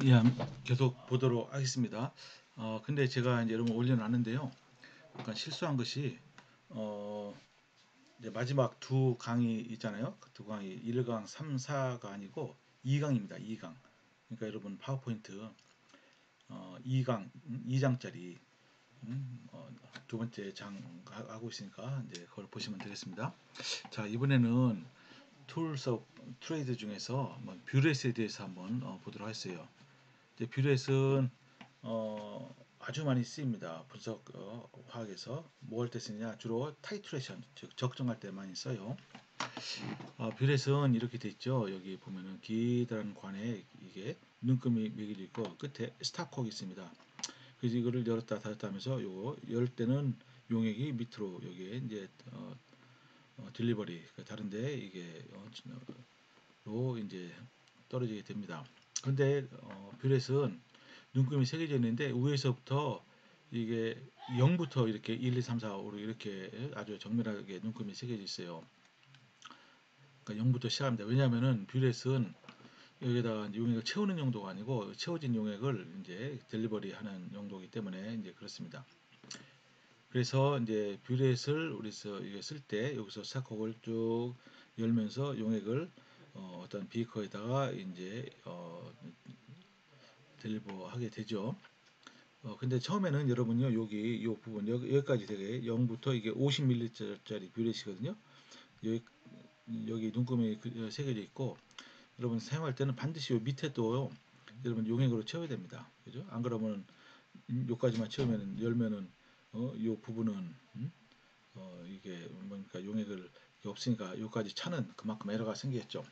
예, 계속 보도록 하겠습니다. 근데 제가 이제 여러분 올려놨는데요. 약간 실수한 것이, 어, 이제 마지막 두 강이 있잖아요. 그 두 강이 1강, 3, 4가 아니고 2강입니다. 2강. 그러니까 여러분 파워포인트 2강, 2장짜리 두 번째 장 하고 있으니까 이제 그걸 보시면 되겠습니다. 자, 이번에는 툴스 오브 트레이드 중에서 뷰렛에 대해서 한번 보도록 하겠어요. 이제 뷰렛은 아주 많이 쓰입니다. 분석 화학에서 뭐 할 때 쓰느냐, 주로 타이트레이션, 즉 적정할 때 많이 써요. 뷰렛은 이렇게 돼 있죠. 여기 보면은 기다란 관에 이게 눈금이 매겨져 있고 끝에 스탑콕이 있습니다. 그래서 이거를 열었다 닫았다 하면서 요거 열 때는 용액이 밑으로 여기에 이제 딜리버리 다른데 이게 로 이제 떨어지게 됩니다. 그런데 뷰렛은 눈금이 새겨져 있는데 위에서부터 이게 0부터 이렇게 1, 2, 3, 4, 5로 이렇게 아주 정밀하게 눈금이 새겨져 있어요. 그러니까 0부터 시작합니다. 왜냐하면은 뷰렛은 여기다가 용액을 채우는 용도가 아니고 채워진 용액을 이제 델리버리 하는 용도이기 때문에 이제 그렇습니다. 그래서 이제 뷰렛을 우리서 이게 쓸 때 여기서 스타콕을 쭉 열면서 용액을 어떤 비커에다가 이제 델리버 하게 되죠. 근데 처음에는 여러분요, 여기, 요 부분, 여기까지 되게 0부터 이게 50ml짜리 뷰렛이거든요. 여기, 여기 눈금이 새겨져 있고, 여러분 사용할 때는 반드시 요 밑에 또 여러분 용액으로 채워야 됩니다. 그죠? 안 그러면 요까지만 채우면 열면은, 요 부분은, 이게 뭔가 용액을 없으니까 요까지 차는 그만큼 에러가 생기겠죠.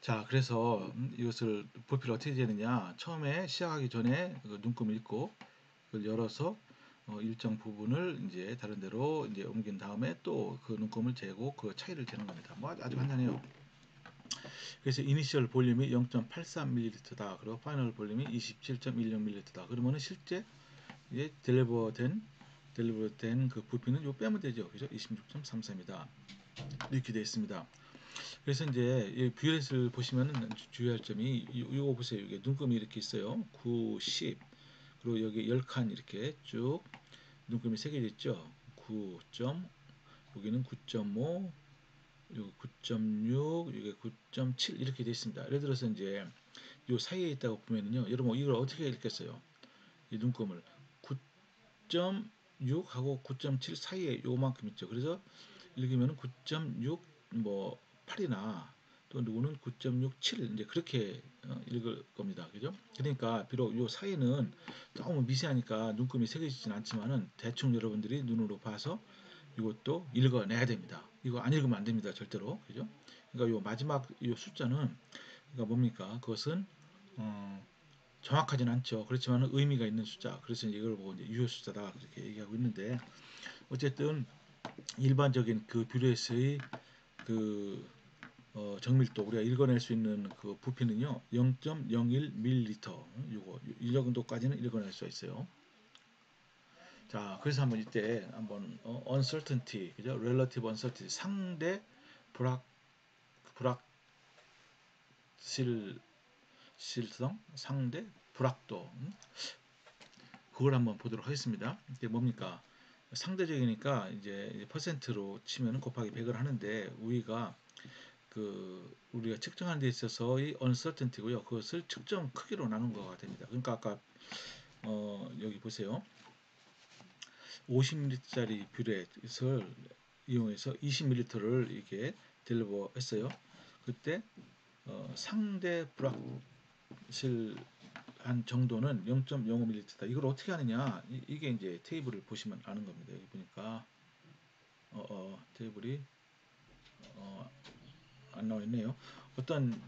자, 그래서 이것을 부피를 어떻게 재느냐. 처음에 시작하기 전에 그 눈금을 읽고 그걸 열어서 일정 부분을 이제 다른 데로 이제 옮긴 다음에 또 그 눈금을 재고 그 차이를 재는 겁니다. 뭐 아주 간단해요. 그래서 이니셜 볼륨이 0.83ml다. 그리고 파이널 볼륨이 27.16ml다. 그러면은 실제 이제 델리버된 그 부피는 요 빼면 되죠. 그죠? 26.33이다. 이렇게 되어 있습니다. 그래서 이제 이 뷰렛을 보시면은 주의할 점이 요거 보세요. 이게 눈금이 이렇게 있어요. 9, 10. 그리고 여기 10칸 이렇게 쭉 눈금이 새겨져 있죠. 9. 여기는 9.5, 여기 9.6, 여기 9.7 이렇게 되어 있습니다. 예를 들어서 이제 요 사이에 있다고 보면은요. 여러분 이걸 어떻게 읽겠어요? 이 눈금을 9.6하고 9.7 사이에 요만큼 있죠. 그래서 읽으면 9.6 뭐 8이나 또 누구는 9.67 이제 그렇게 읽을 겁니다. 그죠? 그러니까 비록 요 사이는 너무 미세하니까 눈금이 새겨지진 않지만은 대충 여러분들이 눈으로 봐서 이것도 읽어내야 됩니다. 이거 안 읽으면 안 됩니다. 절대로. 그죠? 그러니까 요 마지막 요 숫자는 그러니까 뭡니까? 그것은 어, 정확하진 않죠. 그렇지만 의미가 있는 숫자. 그래서 이걸 보고 이제 유효 숫자다 그렇게 얘기하고 있는데 어쨌든 일반적인 그 뷰렛의 그 정밀도 우리가 읽어낼 수 있는 그 부피는요 0.01ml 요거 이 정도까지는 읽어낼 수 있어요. 자, 그래서 한번 이때 한번 uncertainty 그죠? relative uncertainty 상대 불확 불확실성 상대 불확도 그걸 한번 보도록 하겠습니다. 이게 뭡니까? 상대적이니까 이제 퍼센트로 치면 곱하기 100을 하는데 우리가 그 우리가 측정하는 데 있어서의 uncertainty고요. 그것을 측정 크기로 나눈 거가 됩니다. 그러니까 아까 여기 보세요. 50ml짜리 뷰렛을 이용해서 20ml를 이게 딜리버 했어요. 그때 상대 불확실한 정도는 0.05ml다. 이걸 어떻게 하느냐? 이게 이제 테이블을 보시면 아는 겁니다. 여기 보니까 테이블이 어, 안 나와 있네요. 어떤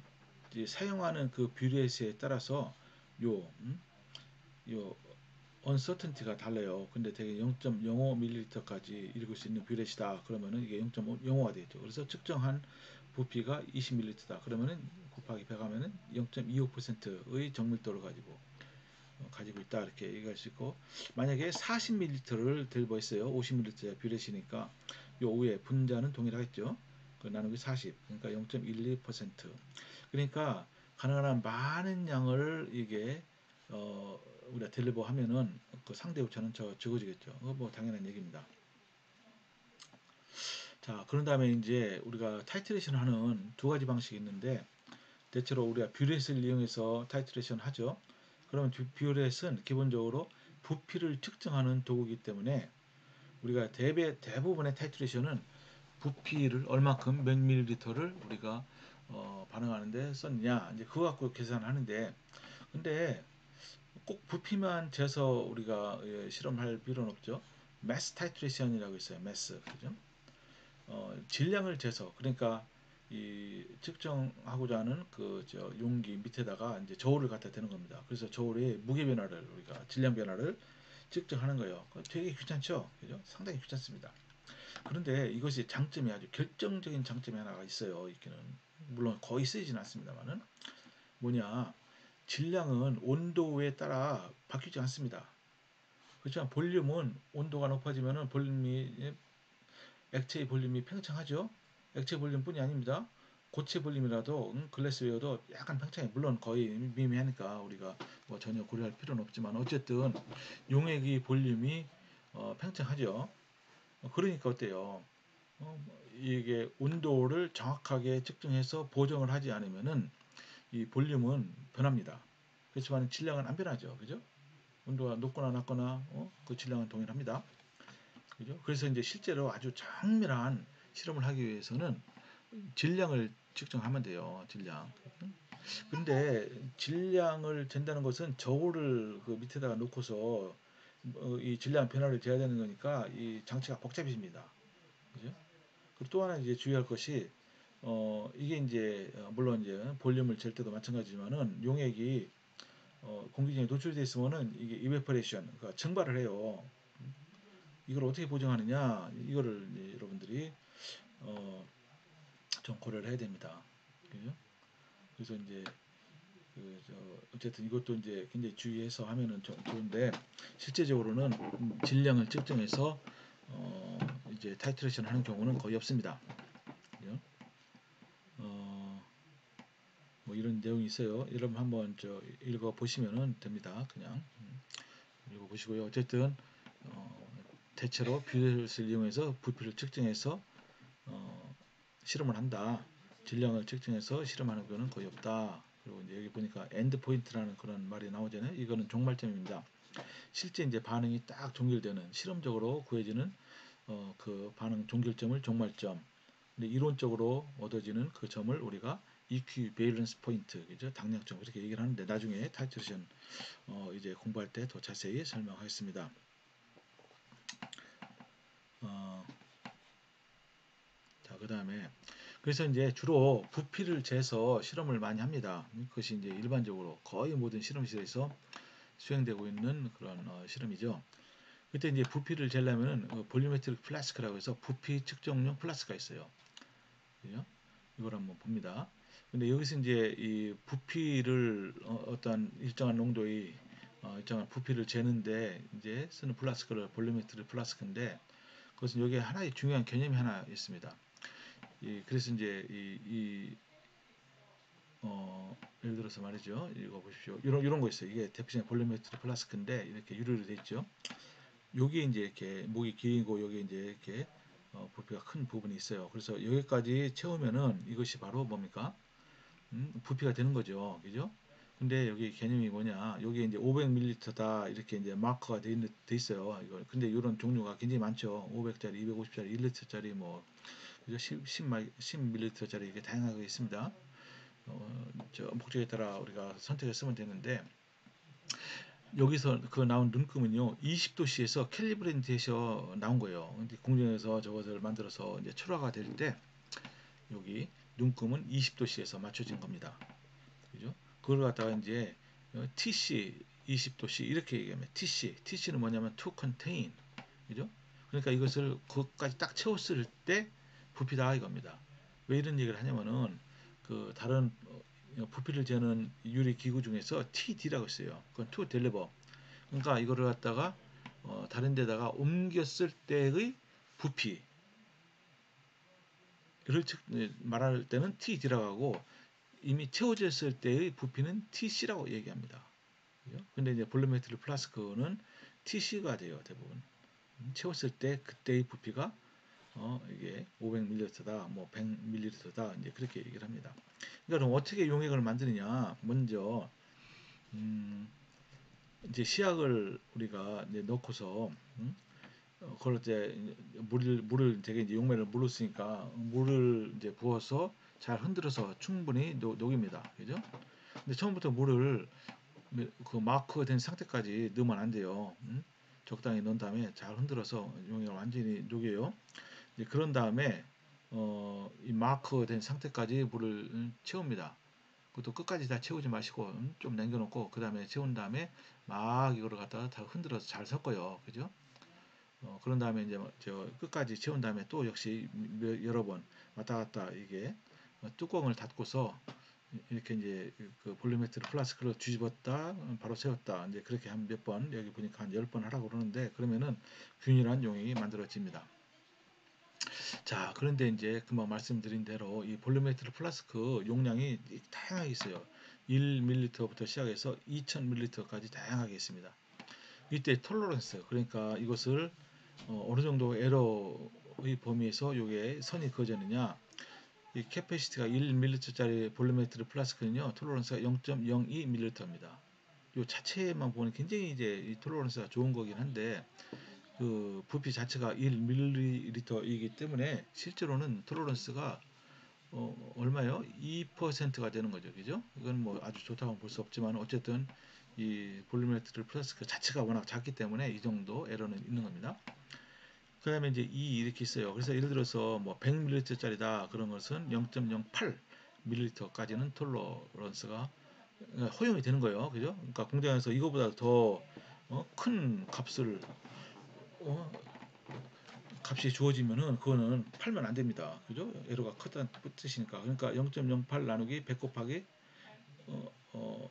사용하는 그 뷰렛에 따라서 요, 요 uncertainty가 달라요. 근데 되게 0.05ml까지 읽을 수 있는 뷰렛이다. 그러면은 이게 0.05가 되겠죠. 그래서 측정한 부피가 20ml다. 그러면은 곱하기 100 하면은 0.25%의 정밀도를 가지고 있다. 이렇게 얘기할 수 있고 만약에 40ml를 들고 있어요. 50ml 뷰렛이니까 요 위에 분자는 동일하겠죠. 그 나누기 40. 그러니까 0.12%. 그러니까 가능한 한 많은 양을 이게 우리가 딜리버 하면은 그 상대 오차는 적어지겠죠. 뭐 당연한 얘기입니다. 자, 그런 다음에 이제 우리가 타이트레이션 하는 두 가지 방식이 있는데, 대체로 우리가 뷰렛을 이용해서 타이트레이션 하죠. 그러면 뷰렛은 기본적으로 부피를 측정하는 도구이기 때문에 우리가 대부분의 타이트레이션은 부피를 얼마큼 몇 밀리리터를 우리가 반응하는데 썼냐, 이제 그거 갖고 계산하는데, 근데 꼭 부피만 재서 우리가 실험할 필요는 없죠. 매스 타이트레이션이라고 있어요. 매스, 그죠? 질량을 재서, 그러니까 이 측정하고자 하는 그 용기 밑에다가 이제 저울을 갖다 대는 겁니다. 그래서 저울의 무게 변화를, 우리가 질량 변화를 측정하는 거예요. 되게 귀찮죠, 그죠? 상당히 귀찮습니다. 그런데 이것이 장점이, 아주 결정적인 장점이 하나가 있어요. 있기는 물론 거의 쓰이진 않습니다만은, 뭐냐, 질량은 온도에 따라 바뀌지 않습니다. 그렇지만 볼륨은 온도가 높아지면은 볼륨이, 액체의 볼륨이 팽창하죠. 액체 볼륨뿐이 아닙니다. 고체 볼륨이라도 글래스웨어도 약간 팽창해. 물론 거의 미미하니까 우리가 뭐 전혀 고려할 필요는 없지만, 어쨌든 용액이 볼륨이 팽창하죠. 그러니까 어때요? 이게 온도를 정확하게 측정해서 보정을 하지 않으면은 이 볼륨은 변합니다. 그렇지만 질량은 안 변하죠. 그죠? 온도가 높거나 낮거나 그 질량은 동일합니다. 그죠? 그래서 이제 실제로 아주 정밀한 실험을 하기 위해서는 질량을 측정하면 돼요. 질량. 근데 질량을 잰다는 것은 저울을 그 밑에다가 놓고서 이 질량 변화를 재야 되는 거니까 이 장치가 복잡해집니다. 그죠? 그리고 또 하나 이제 주의할 것이, 이게 이제 물론 이제 볼륨을 잴 때도 마찬가지지만은 용액이 공기중에 노출되어 있으면은 이게 이베퍼레이션, 그러니까 증발을 해요. 이걸 어떻게 보정하느냐, 이거를 여러분들이 어, 좀 고려를 해야 됩니다. 그죠? 그래서 이제 어쨌든 이것도 이제 굉장히 주의해서 하면은 좋은데, 실제적으로는 질량을 측정해서 이제 타이트레이션 하는 경우는 거의 없습니다. 그죠? 어, 뭐 이런 내용이 있어요. 여러분 한번 읽어 보시면은 됩니다. 그냥 읽어 보시고요. 어쨌든 대체로 뷰렛을 이용해서 부피를 측정해서 어, 실험을 한다. 질량을 측정해서 실험하는 거는 거의 없다. 그리고 이제 여기 보니까 엔드 포인트라는 그런 말이 나오잖아요. 이거는 종말점입니다. 실제 이제 반응이 딱 종결되는, 실험적으로 구해지는 그 반응 종결점을 종말점. 근데 이론적으로 얻어지는 그 점을 우리가 equivalence point, 그죠? 당량점, 이렇게 얘기를 하는데, 나중에 타이트레이션 이제 공부할 때 더 자세히 설명하겠습니다. 어, 자, 그 다음에 그래서 이제 주로 부피를 재서 실험을 많이 합니다. 그것이 이제 일반적으로 거의 모든 실험실에서 수행되고 있는 그런 실험이죠. 그때 이제 부피를 재려면은 볼ю메트릭 플라스크라고 해서 부피 측정용 플라스크가 있어요. 그죠? 이걸 한번 봅니다. 근데 여기서 이제 이 부피를 어떤 일정한 농도의 일정한 부피를 재는데 이제 쓰는 플라스크를 볼ю메트릭 플라스크인데, 그것은 여기에 하나의 중요한 개념이 하나 있습니다. 그래서 이제 예를 들어서 말이죠. 이거 보십시오. 이런 거 있어요. 이게 대표적인 볼륨메트리 플라스크인데 이렇게 유리로 되어 있죠. 여기 이제 이렇게 목이 길고 여기 이제 이렇게 부피가 큰 부분이 있어요. 그래서 여기까지 채우면은 이것이 바로 뭡니까? 부피가 되는 거죠. 그죠? 근데 여기 개념이 뭐냐? 여기 이제 500ml다 이렇게 이제 마커가 돼 있어요. 이거 근데 이런 종류가 굉장히 많죠. 500짜리, 250짜리, 1리터짜리 뭐 그죠? 10ml짜리 이게 다양하게 있습니다. 목적에 따라 우리가 선택해 쓰면 되는데, 여기서 그 나온 눈금은요 20도씨에서 캘리브레이트해서 나온 거예요. 근데 공중에서 저것을 만들어서 이제 출하가 될 때 여기 눈금은 20도씨에서 맞춰진 겁니다. 그죠? 그걸 갖다가 이제 TC 20도씨 이렇게 얘기하면, TC는 뭐냐면 to contain, 그죠? 그러니까 이것을 그것까지 딱 채웠을 때 부피다 이겁니다. 왜 이런 얘기를 하냐면은 그 다른 부피를 재는 유리 기구 중에서 TD라고 있어요. 그건 to deliver. 그러니까 이거를 갖다가 다른 데다가 옮겼을 때의 부피를 말할 때는 TD라고 하고, 이미 채워졌을 때의 부피는 TC라고 얘기합니다. 그죠? 근데 이제 볼루메트릭 플라스크는 TC가 돼요, 대부분. 채웠을 때 그때의 부피가 이게 500ml다, 뭐 100ml다, 이제 그렇게 얘기를 합니다. 그러니까 그럼 어떻게 용액을 만드느냐? 먼저 이제 시약을 우리가 이제 넣고서 그걸 이제 물을 되게 이제 용매를 물을 쓰니까 물을 이제 부어서 잘 흔들어서 충분히 녹입니다. 그죠? 근데 처음부터 물을 그 마크가 된 상태까지 넣으면 안 돼요. 적당히 넣은 다음에 잘 흔들어서 용액을 완전히 녹여요. 이제 그런 다음에 이 마크 된 상태까지 물을 채웁니다. 그것도 끝까지 다 채우지 마시고 좀 남겨놓고 그 다음에 채운 다음에 막 이거를 갖다가 다 흔들어서 잘 섞어요. 그죠? 그런 다음에 이제 저 끝까지 채운 다음에 또 역시 여러 번 왔다 갔다 이게 뚜껑을 닫고서 이렇게 이제 그 볼륨메트리 플라스크를 뒤집었다 바로 세웠다 이제 그렇게 한 몇 번 여기 보니까 한 10번 하라고 그러는데 그러면은 균일한 용액이 만들어집니다. 자, 그런데 이제 금방 말씀드린 대로 이 볼륨메트리 플라스크 용량이 다양하게 있어요. 1ml부터 시작해서 2000ml까지 다양하게 있습니다. 이때 톨러런스 그러니까 이것을 어느 정도 에러의 범위에서 요게 선이 그어졌느냐 이 캐패시티가 1ml짜리 볼륨메트리 플라스크는요 톨러런스가 0.02ml입니다. 요 자체만 보면 굉장히 이제 이 톨러런스가 좋은 거긴 한데 그 부피 자체가 1ml이기 때문에 실제로는 톨러런스가 얼마요? 2%가 되는 거죠. 그죠? 이건 뭐 아주 좋다고 볼 수 없지만 어쨌든 이 볼륨메트리 플라스크 자체가 워낙 작기 때문에 이 정도 에러는 있는 겁니다. 그 다음에 이제 이 이렇게 있어요. 그래서 예를 들어서 뭐 100ml짜리다 그런 것은 0.08ml까지는 톨러런스가 허용이 되는 거예요. 그죠? 그러니까 공장에서 이거보다 더 큰 값을 어, 값이 주어지면은 그거는 팔면 안 됩니다. 그죠? 에러가 크다는 뜻이니까. 그러니까 0.08 나누기 100 곱하기 어, 어,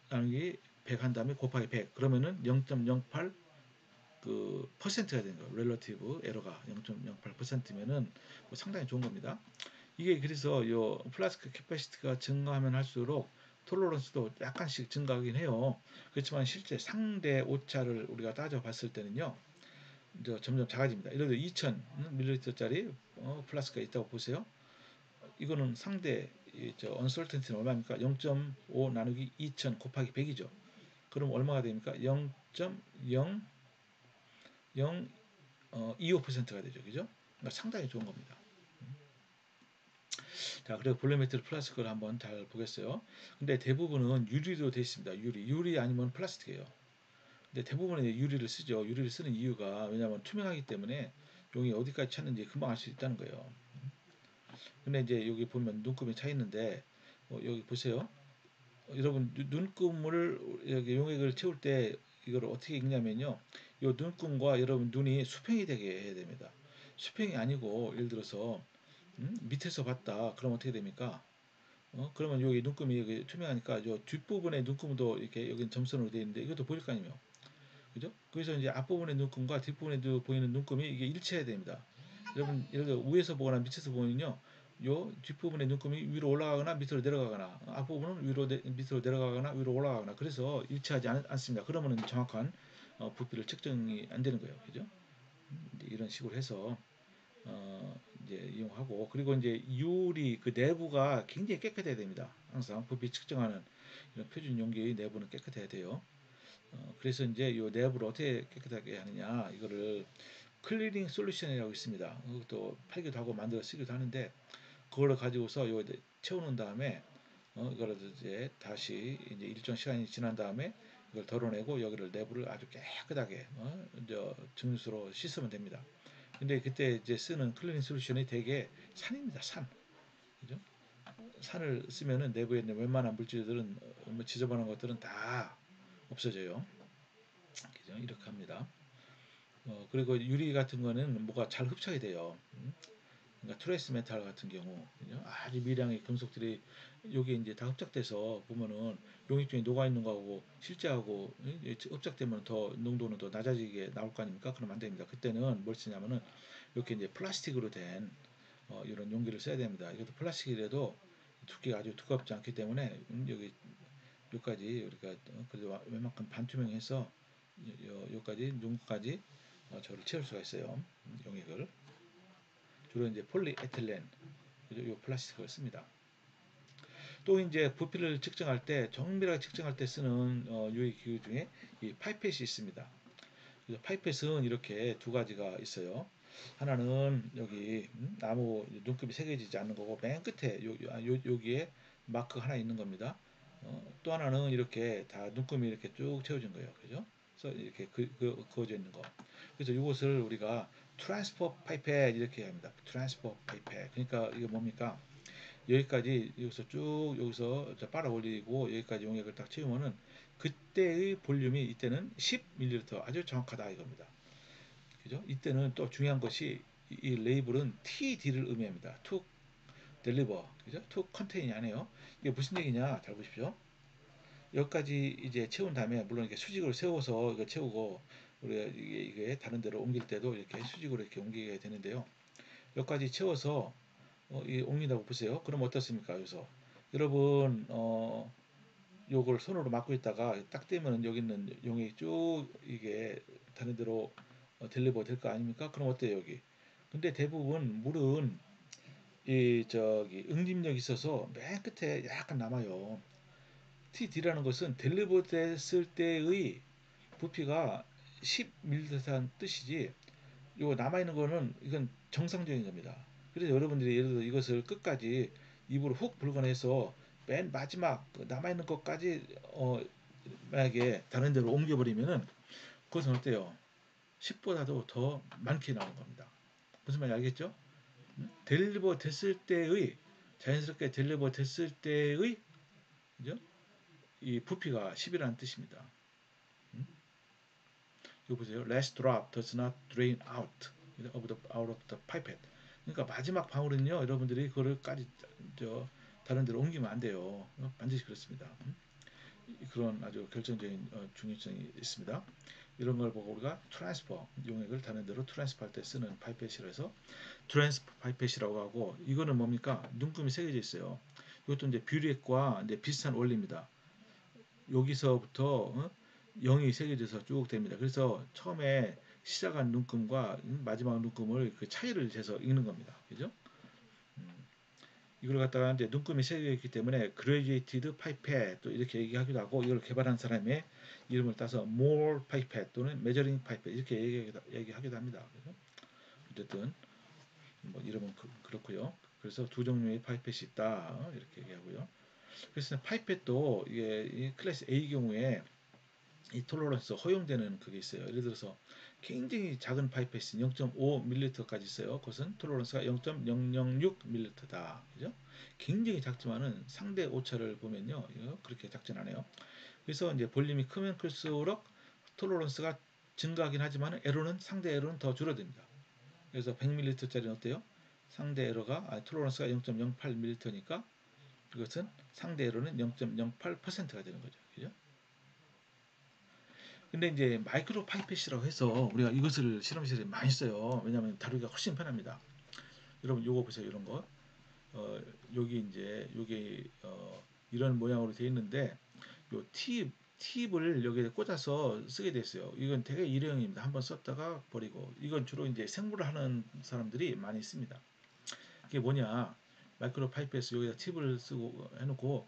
나누기 100 한 다음에 곱하기 100 그러면은 0.08 그 퍼센트가 되는 거예요. 렐러티브 에러가 0.08%면은 뭐 상당히 좋은 겁니다. 이게 그래서 요 플라스크 캐파시티가 증가하면 할수록 톨러런스도 약간씩 증가하긴 해요. 그렇지만 실제 상대 오차를 우리가 따져봤을 때는요. 점점 작아집니다. 예를 들어 2000ml짜리 플라스크가 있다고 보세요. 이거는 상대 언설턴티는 얼마입니까? 0.5 나누기 2000 곱하기 100이죠. 그럼 얼마가 됩니까? 0.025%가 되죠. 그죠? 그러니까 상당히 좋은 겁니다. 자, 그리고 볼륨메트리 플라스크를 한번 잘 보겠어요. 근데 대부분은 유리로 되어 있습니다. 유리 아니면 플라스틱이에요. 근데 대부분은 유리를 쓰죠. 유리를 쓰는 이유가 왜냐하면 투명하기 때문에 용이 어디까지 찼는지 금방 알 수 있다는 거예요. 근데 이제 여기 보면 눈금이 차 있는데 여기 보세요. 여러분 눈금을 여기 용액을 채울 때 이걸 어떻게 읽냐면요. 이 눈금과 여러분 눈이 수평이 되게 해야 됩니다. 수평이 아니고 예를 들어서 밑에서 봤다. 그럼 어떻게 됩니까? 그러면 여기 눈금이 여기 투명하니까 요 뒷부분의 눈금도 이렇게 여기 점선으로 되어 있는데 이것도 보일 거 아니에요. 그죠? 그래서 이제 앞부분의 눈금과 뒷부분에 보이는 눈금이 이게 일치해야 됩니다. 여러분 예를 들어 위에서 보거나 밑에서 보면요. 요 뒷부분의 눈금이 위로 올라가거나 밑으로 내려가거나 앞부분은 밑으로 내려가거나 위로 올라가거나 그래서 일치하지 않습니다. 그러면 정확한 부피를 측정이 안 되는 거예요. 그죠? 이런 식으로 해서 이제 이용하고 그리고 이제 유리 그 내부가 굉장히 깨끗해야 됩니다. 항상 부피 측정하는 이런 표준 용기의 내부는 깨끗해야 돼요. 그래서 이제 이 내부를 어떻게 깨끗하게 하느냐 이거를 클리닝 솔루션이라고 있습니다. 그것도 팔기도 하고 만들어 쓰기도 하는데 그거를 가지고서 요 채우는 다음에 이거를 이제 다시 이제 일정 시간이 지난 다음에 이걸 덜어내고 여기를 내부를 아주 깨끗하게 이제 증수로 씻으면 됩니다. 근데 그때 이제 쓰는 클리닝 솔루션이 대개 산입니다. 산. 그죠? 산을 쓰면은 내부에 있는 웬만한 물질들은 뭐 지저분한 것들은 다 없어져요. 그죠? 이렇게 합니다. 그리고 유리 같은 거는 뭐가 잘 흡착이 돼요. 그러니까 트레이스 메탈 같은 경우 그죠? 아주 미량의 금속들이 여기 이제 다 흡착돼서 보면은 용액 중에 녹아 있는 거하고 실제하고 흡착되면 더 농도는 더 낮아지게 나올 거 아닙니까? 그러면 안 됩니다. 그때는 뭘 쓰냐면은 이렇게 이제 플라스틱으로 된 이런 용기를 써야 됩니다. 이것도 플라스틱이라도 두께가 아주 두껍지 않기 때문에 여기까지 우리가 그래도 웬만큼 반투명해서 여기까지 눈까지 저를 채울 수가 있어요. 용액을 주로 이제 폴리에틸렌 요 플라스틱을 씁니다. 또 이제 부피를 측정할 때 정밀하게 측정할 때 쓰는 유해 기구 중에 이 파이펫이 있습니다. 그래서 파이펫은 이렇게 두 가지가 있어요. 하나는 여기 나무 눈금이 새겨지지 않는 거고 맨 끝에 여기에 마크 하나 있는 겁니다. 또 하나는 이렇게 다 눈금이 이렇게 쭉 채워진 거예요. 그죠? 그래서 이렇게 그어져 있는 거. 그래서 이것을 우리가 트랜스퍼 파이펫 이렇게 합니다. 트랜스퍼 파이펫. 그러니까 이게 뭡니까? 여기까지 여기서 쭉 여기서 빨아 올리고 여기까지 용액을 딱 채우면은 그때의 볼륨이 이때는 10ml 아주 정확하다 이겁니다. 그죠? 이때는 또 중요한 것이 이 레이블은 TD를 의미합니다. To deliver. 그죠? To contain이 아니에요. 이게 무슨 얘기냐? 잘 보십시오. 여기까지 이제 채운 다음에 물론 이렇게 수직으로 세워서 이거 채우고 우리가 이게 다른 데로 옮길 때도 이렇게 수직으로 이렇게 옮기게 되는데요. 여기까지 채워서 이 옮긴다고 보세요. 그럼 어떻습니까? 여기서 여러분 요걸 손으로 막고 있다가 딱 떼면 여기 있는 용이 쭉 이게 다른 데로 딜리버 될 거 아닙니까? 그럼 어때요 여기? 근데 대부분 물은 이 저기 응집력이 있어서 맨 끝에 약간 남아요. TD라는 것은 딜리버 됐을 때의 부피가 10ml라는 뜻이지 요 남아 있는 거는 이건 정상적인 겁니다. 그래서 여러분들이 예를 들어 이것을 끝까지 입으로 훅 불거내서 맨 마지막 남아 있는 것까지 만약에 다른 데로 옮겨버리면은 그것은 어때요? 10보다도 더 많게 나오는 겁니다. 무슨 말인지 알겠죠? 델리버 됐을 때의 자연스럽게 델리버 됐을 때의 그죠? 이 부피가 10이라는 뜻입니다. 이거 보세요. Last drop does not drain out out of the pipette. 그러니까 마지막 방울은요, 여러분들이 그거를까지 다른 데로 옮기면 안 돼요. 반드시 그렇습니다. 그런 아주 결정적인 중요성이 있습니다. 이런 걸 보고 우리가 트랜스퍼 용액을 다른 데로 트랜스퍼 할 때 쓰는 파이펫이라서 트랜스퍼 파이펫이라고 하고 이거는 뭡니까? 눈금이 새겨져 있어요. 이것도 이제 뷰리액과 이제 비슷한 원리입니다. 여기서부터 0이 새겨져서 쭉 됩니다. 그래서 처음에 시작한 눈금과 마지막 눈금을 그 차이를 재서 읽는 겁니다. 그죠? 이걸 갖다가 이제 눈금이 새겨 있기 때문에 그레이디에이티드 파이펫 또 이렇게 얘기하기도 하고 이걸 개발한 사람의 이름을 따서 more 파이펫 또는 메저링 파이펫 이렇게 얘기하기도 합니다. 그래서 어쨌든 뭐 이름은 그렇고요. 그래서 두 종류의 파이펫이 있다 이렇게 얘기하고요. 그래서 파이펫도 이게 클래스 A 경우에 이 톨러런스 허용되는 그게 있어요. 예를 들어서 굉장히 작은 파이펫이 0.5ml까지 있어요. 그것은 톨러런스가 0.006ml다. 그죠? 굉장히 작지만은 상대 오차를 보면요. 그렇게 작진 않아요. 그래서 이제 볼륨이 크면 클수록 톨러런스가 증가하긴 하지만 에러는 상대 에러는 더 줄어듭니다. 그래서 100ml짜리는 어때요? 상대 에러가 톨러런스가 0.08ml니까 그것은 상대 에러는 0.08%가 되는 거죠. 그죠? 근데 이제 마이크로 파이펫이라고 해서 우리가 이것을 실험실에 많이 써요. 왜냐하면 다루기가 훨씬 편합니다. 여러분 요거 보세요. 이런 거. 어, 여기 이제 요게 이런 모양으로 되어 있는데 요 팁을 여기에 꽂아서 쓰게 됐어요. 이건 되게 일회용입니다. 한번 썼다가 버리고. 이건 주로 이제 생물을 하는 사람들이 많이 씁니다. 이게 뭐냐? 마이크로 파이펫을 여기다 팁을 쓰고 해놓고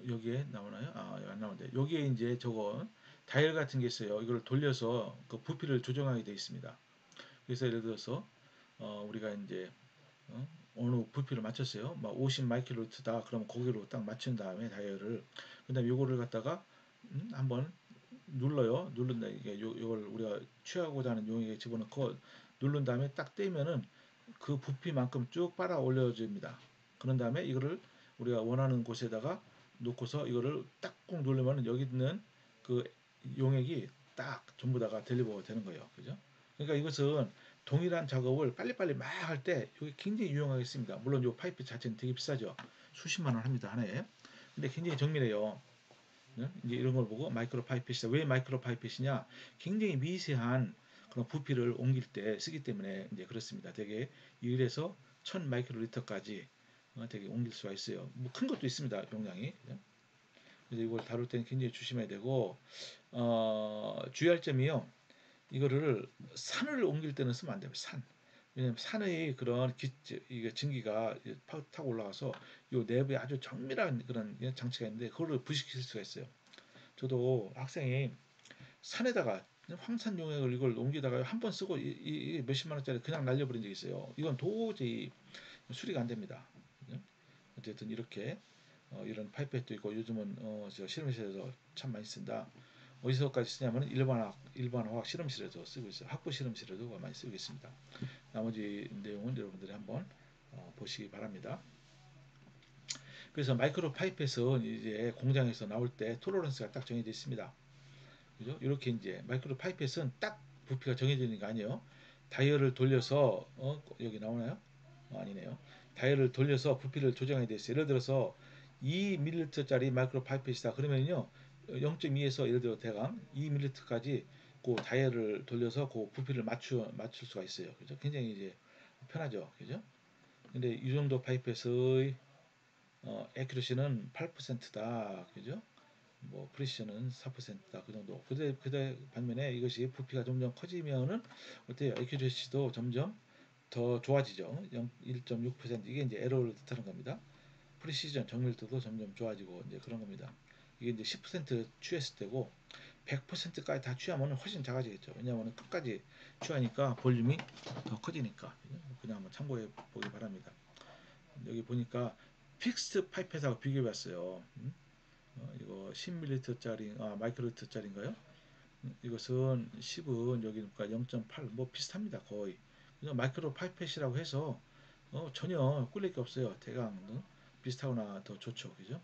여기에 나오나요? 안 나오는데 여기에 이제 저거 다이얼 같은 게 있어요. 이걸 돌려서 그 부피를 조정하게 되어 있습니다. 그래서 예를 들어서 우리가 이제 어느 부피를 맞췄어요. 막 50 마이크로루트다. 그러면 거기로 딱 맞춘 다음에 다이얼을 그다음에 요거를 갖다가 한번 눌러요. 누른다 이게 요걸 우리가 취하고자 하는 용액에 집어넣고 누른 다음에 딱 떼면은 그 부피만큼 쭉 빨아 올려줍니다. 그런 다음에 이거를 우리가 원하는 곳에다가 놓고서 이거를 딱 꾹 누르면 여기 있는 그 용액이 딱 전부 다가 델리버가 되는 거예요. 그죠? 그러니까 이것은 동일한 작업을 빨리빨리 막 할 때 이게 굉장히 유용하겠습니다. 물론 이 파이프 자체는 되게 비싸죠. 수십만 원 합니다. 하나에. 근데 굉장히 정밀해요. 네? 이제 이런 걸 보고 마이크로 파이펫이다. 왜 마이크로 파이펫이냐? 굉장히 미세한 그런 부피를 옮길 때 쓰기 때문에 이제 그렇습니다. 되게 1에서 1000 마이크로 리터까지 되게 옮길 수가 있어요. 뭐 큰 것도 있습니다. 용량이. 그래서 이걸 다룰 때는 굉장히 조심해야 되고 주의할 점이요. 이거를 산을 옮길 때는 쓰면 안 돼요. 산. 왜냐면 산의 그런 이게 증기가 타고 올라가서 요 내부에 아주 정밀한 그런 장치가 있는데 그거를 부식시킬 수가 있어요. 저도 학생이 산에다가 황산 용액을 이걸 옮기다가 한 번 쓰고 몇십만 원짜리 그냥 날려버린 적이 있어요. 이건 도저히 수리가 안 됩니다. 어쨌든 이렇게 이런 파이프도 있고 요즘은 저 실험실에서 참 많이 쓴다. 어디서까지 쓰냐면 일반 화학 실험실에도 쓰고 있어요. 학부 실험실에도 많이 쓰고 있습니다. 나머지 내용은 여러분들이 한번 보시기 바랍니다. 그래서 마이크로 파이펫은 이제 공장에서 나올 때 톨러런스가 딱 정해져 있습니다. 그죠? 이렇게 이제 마이크로 파이펫은 딱 부피가 정해져 있는 게 아니에요. 다이얼을 돌려서 여기 나오나요? 아니네요. 다이얼을 돌려서 부피를 조정해야 돼 있어요. 예를 들어서 2ml짜리 마이크로 파이펫이다. 그러면요 0.2에서 예를 들어 대강 2ml까지 그 다이얼을 돌려서 그 부피를 맞출 수가 있어요. 그죠? 굉장히 이제 편하죠. 그죠? 근데 이 정도 파이펫의 에큐러시는 8%다. 그죠? 뭐 프리시션은 4%다. 그 정도. 그대 반면에 이것이 부피가 점점 커지면은 어때요? 에큐러시도 점점 더 좋아지죠. 1.6% 이게 이제 에러를 뜻하는 겁니다. 프리시전 정밀도도 점점 좋아지고 이제 그런 겁니다. 이게 이제 10% 취했을 때고 100%까지 다 취하면 훨씬 작아지겠죠. 왜냐하면 끝까지 취하니까 볼륨이 더 커지니까 그냥 한번 참고해 보기 바랍니다. 여기 보니까 픽스트 파이펫하고 비교해 봤어요. 이거 10ml짜리 마이크로리터짜리인가요? 이것은 10은 여기니까 0.8 뭐 비슷합니다 거의. 그냥 마이크로 파이펫이라고 해서 전혀 꿀릴 게 없어요. 대강 비슷하거나 더 좋죠, 그죠?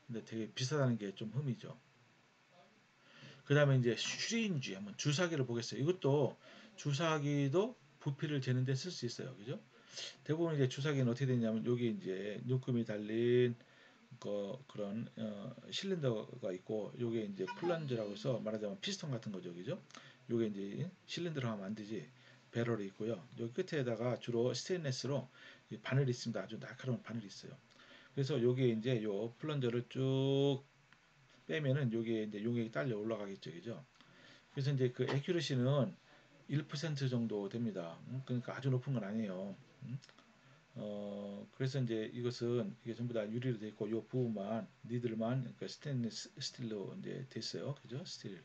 근데 되게 비싸다는 게 좀 흠이죠. 그 다음에 이제 슈린지 한번 주사기를 보겠어요. 이것도 주사기도 부피를 재는 데 쓸 수 있어요, 그죠? 대부분 이제 주사기는 어떻게 되냐면 여기 이제 눈금이 달린 그런 실린더가 있고 요게 이제 플런저라고 해서 말하자면 피스톤 같은 거죠, 그죠? 요게 이제 실린더로 하면 안 되지. 배럴이 있고요. 여기 끝에다가 주로 스테인레스로 바늘이 있습니다. 아주 날카로운 바늘이 있어요. 그래서 요게 이제 요 플런저를 쭉 빼면은 요게 이제 용액이 딸려 올라가겠죠, 그죠? 그래서 이제 그 에큐러시는 1% 정도 됩니다. 그러니까 아주 높은 건 아니에요. 그래서 이제 이것은 이게 전부 다 유리로 되어 있고 요 부분만 니들만 그러니까 스테인리스 스틸로 이제 됐어요. 그죠? 스틸.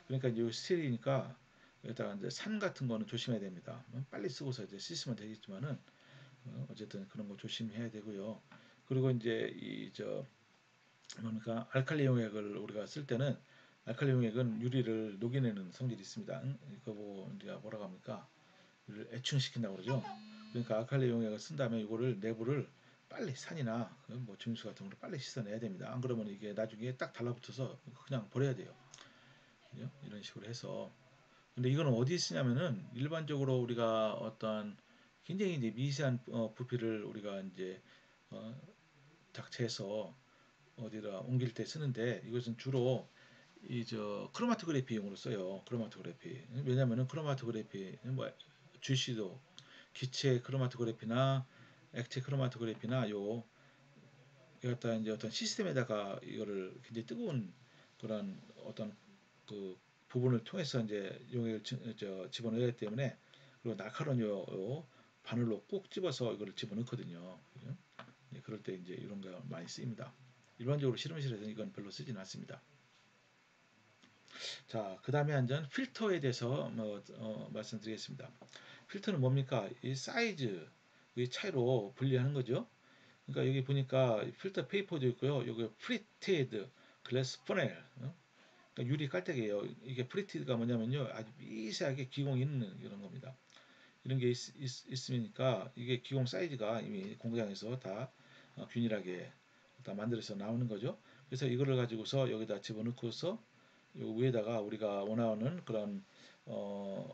그러니까 이제 요 스틸이니까 여기다가 이제 산 같은 거는 조심해야 됩니다. 빨리 쓰고서 이제 씻으면 되겠지만은 어쨌든 그런 거 조심해야 되고요. 그리고 이제 이저 그러니까 알칼리 용액을 우리가 쓸 때는 알칼리 용액은 유리를 녹여내는 성질이 있습니다. 이거 보고 우리가 뭐라고 합니까? 를 애충시킨다고 그러죠. 그러니까 알칼리 용액을 쓴 다음에 이거를 내부를 빨리 산이나 뭐 증수 같은 걸로 빨리 씻어내야 됩니다. 안 그러면 이게 나중에 딱 달라붙어서 그냥 버려야 돼요. 그죠? 이런 식으로 해서. 근데 이거는 어디 쓰냐면은 일반적으로 우리가 어떤 굉장히 이제 미세한 부피를 우리가 이제 어, 작체해서 어디다 옮길 때 쓰는데 이것은 주로 이 저 크로마토그래피용으로 써요. 크로마토그래피. 왜냐면은 크로마토그래피 뭐 GC도 기체 크로마토그래피나 액체 크로마토그래피나 갖다 이제 어떤 시스템에다가 이거를 굉장히 뜨거운 그런 어떤 그 부분을 통해서 이제 용액을 집어넣어야 하기 때문에 그리고 날카로운 바늘로 꼭 집어서 이거를 집어넣거든요. 그죠? 예, 그럴 때 이제 이런 거 많이 쓰입니다. 일반적으로 실험실에서는 이건 별로 쓰지는 않습니다. 자, 그 다음에 한전 필터에 대해서 말씀드리겠습니다. 필터는 뭡니까? 이 사이즈의 차이로 분리하는 거죠. 그러니까 여기 보니까 필터 페이퍼도 있고요. 여기 프리티드 글래스 퍼넬, 그러니까 유리 깔때기예요. 이게 프리티드가 뭐냐면요, 아주 미세하게 기공이 있는 이런 겁니다. 이런 게 있으니까 이게 기공 사이즈가 이미 공장에서 다 균일하게 다 만들어서 나오는 거죠. 그래서 이거를 가지고서 여기다 집어넣고서 요 위에다가 우리가 원하는 그런 어,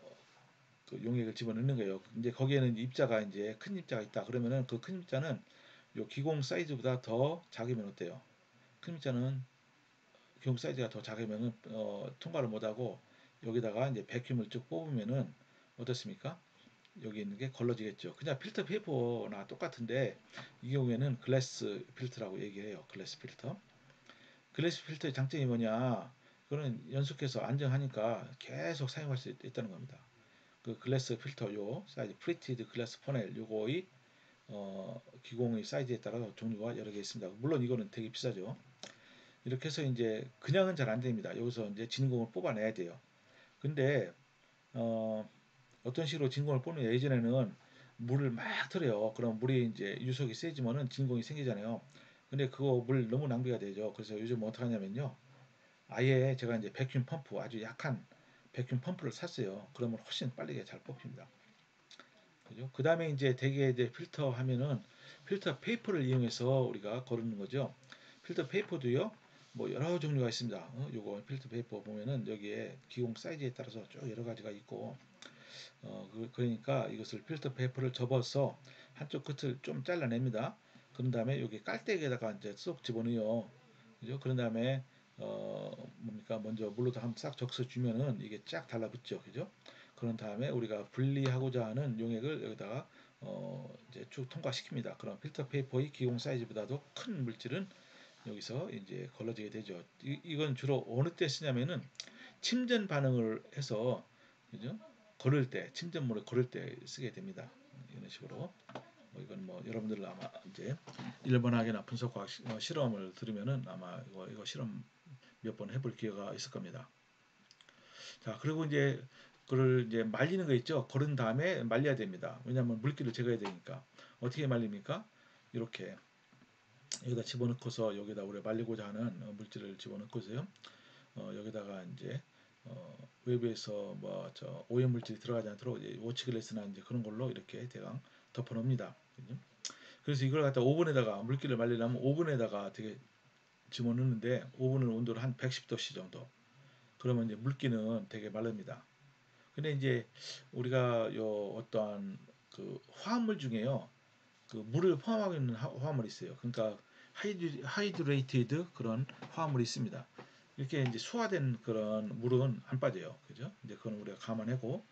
그 용액을 집어넣는 거예요. 이제 거기에는 입자가 이제 큰 입자가 있다. 그러면은 그 큰 입자는 요 기공 사이즈보다 더 작으면 어때요? 큰 입자는 기공 사이즈가 더 작으면은 통과를 못하고 여기다가 이제 백큐을 쭉 뽑으면은 어떻습니까? 여기 있는 게 걸러지겠죠. 그냥 필터 페이퍼나 똑같은데 이 경우에는 글래스 필터라고 얘기해요. 글래스 필터. 글래스 필터의 장점이 뭐냐? 그거는 연속해서 안정하니까 계속 사용할 수 있다는 겁니다. 그 글래스 필터 요 사이즈 프리티드 글래스 퍼넬 요거의 기공의 사이즈에 따라 종류가 여러 개 있습니다. 물론 이거는 되게 비싸죠. 이렇게 해서 이제 그냥은 잘 안 됩니다. 여기서 이제 진공을 뽑아내야 돼요. 근데 어, 어떤 식으로 진공을 뽑는 예전에는 물을 막 틀어요. 그럼 물이 이제 유속이 세지면은 진공이 생기잖아요. 근데 그거 물 너무 낭비가 되죠. 그래서 요즘 어떻게 하냐면요. 아예 제가 이제 백큐um 펌프 아주 약한 백큐um 펌프를 샀어요. 그러면 훨씬 빠르게 잘 뽑힙니다. 그죠? 그 다음에 이제 대개 이제 필터 하면은 필터 페이퍼를 이용해서 우리가 거르는 거죠. 필터 페이퍼도요, 뭐 여러 종류가 있습니다. 요거 필터 페이퍼 보면은 여기에 기공 사이즈에 따라서 쭉 여러 가지가 있고, 그러니까 이것을 필터 페이퍼를 접어서 한쪽 끝을 좀 잘라냅니다. 그런 다음에 여기 깔때기에다가 이제 쏙 집어넣어요. 그죠? 그런 다음에 뭡니까 먼저 물로 한번 싹 적셔 주면은 이게 쫙 달라붙죠. 그죠? 그런 다음에 우리가 분리하고자 하는 용액을 여기다가 이제 쭉 통과시킵니다. 그럼 필터 페이퍼의 기공 사이즈보다도 큰 물질은 여기서 이제 걸러지게 되죠. 이건 주로 어느 때 쓰냐면은 침전 반응을 해서 그죠? 걸을 때 침전물을 걸을 때 쓰게 됩니다. 이런 식으로 이건 뭐 여러분들 아마 이제 1번학이나 분석과학 실험을 들으면은 아마 이거 실험 몇 번 해볼 기회가 있을 겁니다. 자, 그리고 이제 그걸 이제 말리는 거 있죠. 걸은 다음에 말려야 됩니다. 왜냐하면 물기를 제거해야 되니까. 어떻게 말립니까? 이렇게 여기다 집어넣고서 여기다 우리가 말리고자 하는 물질을 집어넣고서요. 여기다가 이제 외부에서 뭐 저 오염 물질이 들어가지 않도록 워치글래스나 이제 그런 걸로 이렇게 대강 덮어 놓습니다. 그래서 이걸 갖다 오븐에다가 물기를 말리려면 오븐에다가 되게 집어넣는데 오븐은 온도를 한 110도씨 정도. 그러면 이제 물기는 되게 마릅니다. 근데 이제 우리가 요 어떠한 그 화합물 중에요. 그 물을 포함하고 있는 화합물이 있어요. 그러니까 하이드레이티드 그런 화합물이 있습니다. 이렇게 이제 수화된 그런 물은 안 빠져요. 그죠? 이제 그건 우리가 감안하고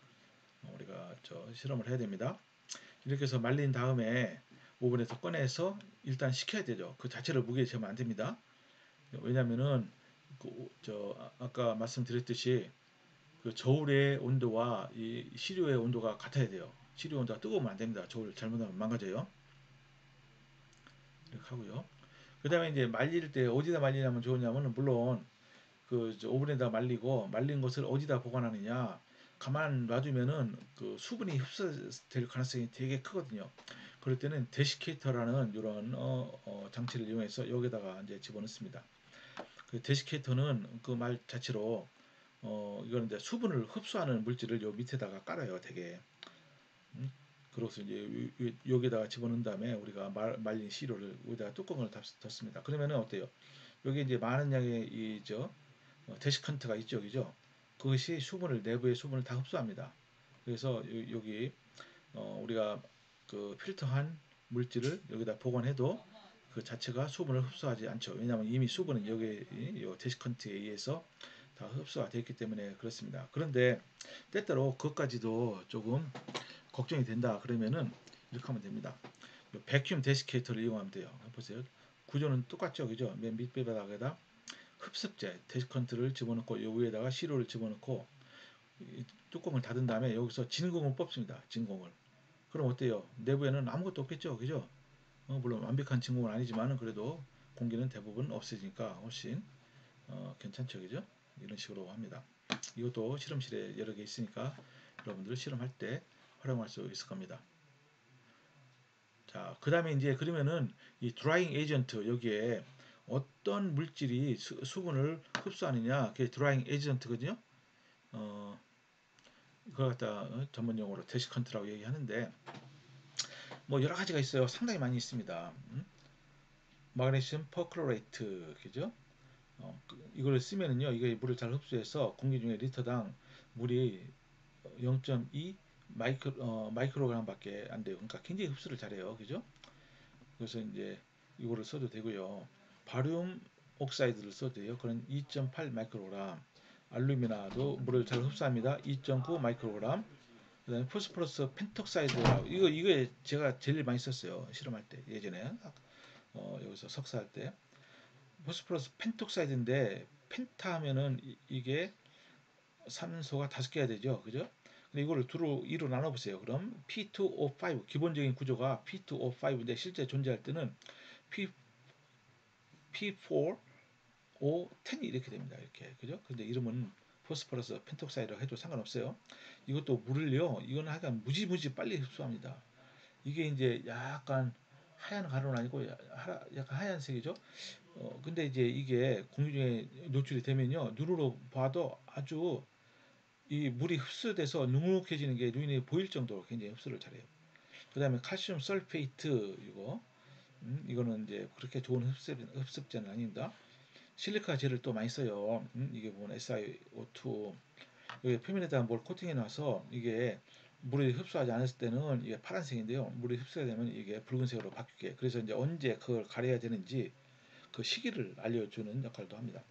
우리가 저 실험을 해야 됩니다. 이렇게 해서 말린 다음에 오븐에서 꺼내서 일단 식혀야 되죠. 그 자체를 무게에 재면 안 됩니다. 왜냐면은 그저 아까 말씀드렸듯이 그 저울의 온도와 이 시료의 온도가 같아야 돼요. 시료 온도가 뜨거우면 안 됩니다. 저울 잘못하면 망가져요. 이렇게 하고요. 그 다음에 이제 말릴 때 어디다 말리냐면 좋으냐면 물론 그 오븐에다 말리고 말린 것을 어디다 보관하느냐 가만 놔두면은 그 수분이 흡수될 가능성이 되게 크거든요. 그럴 때는 데시케이터라는 이런 장치를 이용해서 여기다가 이제 집어넣습니다. 그 데시케이터는 그 말 자체로 이거는 이제 수분을 흡수하는 물질을 요 밑에다가 깔아요, 되게. 음? 그래서 이제 여기다가 집어넣은 다음에 우리가 말린 시료를 여기다가 뚜껑을 닫습니다. 그러면은 어때요? 여기 이제 많은 양의 이저 데시컨트가 있죠, 그죠? 그것이 수분을 내부의 수분을 다 흡수합니다. 그래서 여기 우리가 그 필터한 물질을 여기다 보관해도 그 자체가 수분을 흡수하지 않죠. 왜냐하면 이미 수분은 여기 요 데시컨트에 의해서 다 흡수가 되어 있기 때문에 그렇습니다. 그런데 때때로 그것까지도 조금 걱정이 된다 그러면은 이렇게 하면 됩니다. 백큐um 데시케이터를 이용하면 돼요. 보세요. 구조는 똑같죠, 그죠? 맨 밑바닥에다 흡습제 데시컨트를 집어넣고 요 위에다가 시료를 집어넣고 뚜껑을 닫은 다음에 여기서 진공을 뽑습니다. 진공을. 그럼 어때요? 내부에는 아무것도 없겠죠, 그죠? 물론 완벽한 진공은 아니지만은 그래도 공기는 대부분 없어지니까 훨씬 괜찮죠, 그죠? 이런 식으로 합니다. 이것도 실험실에 여러 개 있으니까 여러분들 실험할 때 활용할 수 있을 겁니다. 자, 그 다음에 이제 그러면은 이 드라잉 에이전트 여기에 어떤 물질이 수분을 흡수하느냐, 그게 드라잉 에이전트거든요. 어, 그걸 갖다 전문 용어로 데시컨트라고 얘기하는데 뭐 여러 가지가 있어요. 상당히 많이 있습니다. 마그네슘 퍼클로레이트, 그죠? 이걸 쓰면은요, 이게 물을 잘 흡수해서 공기 중에 리터당 물이 0.2 마이크로그램밖에 안 돼요. 그러니까 굉장히 흡수를 잘해요, 그죠? 그래서 이제 이거를 써도 되고요. 바륨 옥사이드를 써도 돼요. 그런 2.8 마이크로그램. 알루미나도 물을 잘 흡수합니다. 2.9 마이크로그램. 그다음에 포스포러스 펜톡사이드라고 이거 제가 제일 많이 썼어요. 실험할 때 예전에 여기서 석사할 때 포스포러스 펜톡사이드인데 펜타 하면은 이게 산소가 5개가 되죠. 그죠? 근데 이거를 두로 2로 나눠 보세요. 그럼 P2O5 기본적인 구조가 P2O5인데 실제 존재할 때는 P P4 5, 10이 이렇게 됩니다. 이렇게. 그죠? 근데 이름은 포스퍼러스 펜톡사이드라고 해도 상관없어요. 이것도 물을요. 이거는 하여간 무지무지 빨리 흡수합니다. 이게 이제 약간 하얀 가루는 아니고 약간 하얀색이죠. 근데 이제 이게 공기 중에 노출이 되면요. 눈으로 봐도 아주 이 물이 흡수돼서 눅눅해지는 게 눈에 보일 정도로 굉장히 흡수를 잘해요. 그다음에 칼슘 설페이트 이거는 이제 그렇게 좋은 흡습제는 아닙니다. 실리카 젤을 또 많이 써요. 이게 보면 SiO2 여기 표면에다가 뭘 코팅해 놔서 이게 물이 흡수하지 않았을 때는 이게 파란색인데요. 물이 흡수가 되면 이게 붉은색으로 바뀌게. 그래서 이제 언제 그걸 가려야 되는지 그 시기를 알려주는 역할도 합니다.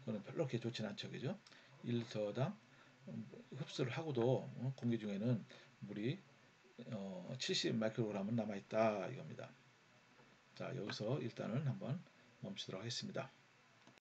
그거는 별로 그렇게 좋지는 않죠, 그죠? 1리터당 흡수를 하고도 공기 중에는 물이 70 마이크로그램은 남아 있다 이겁니다. 자, 여기서 일단은 한번 멈추도록 하겠습니다.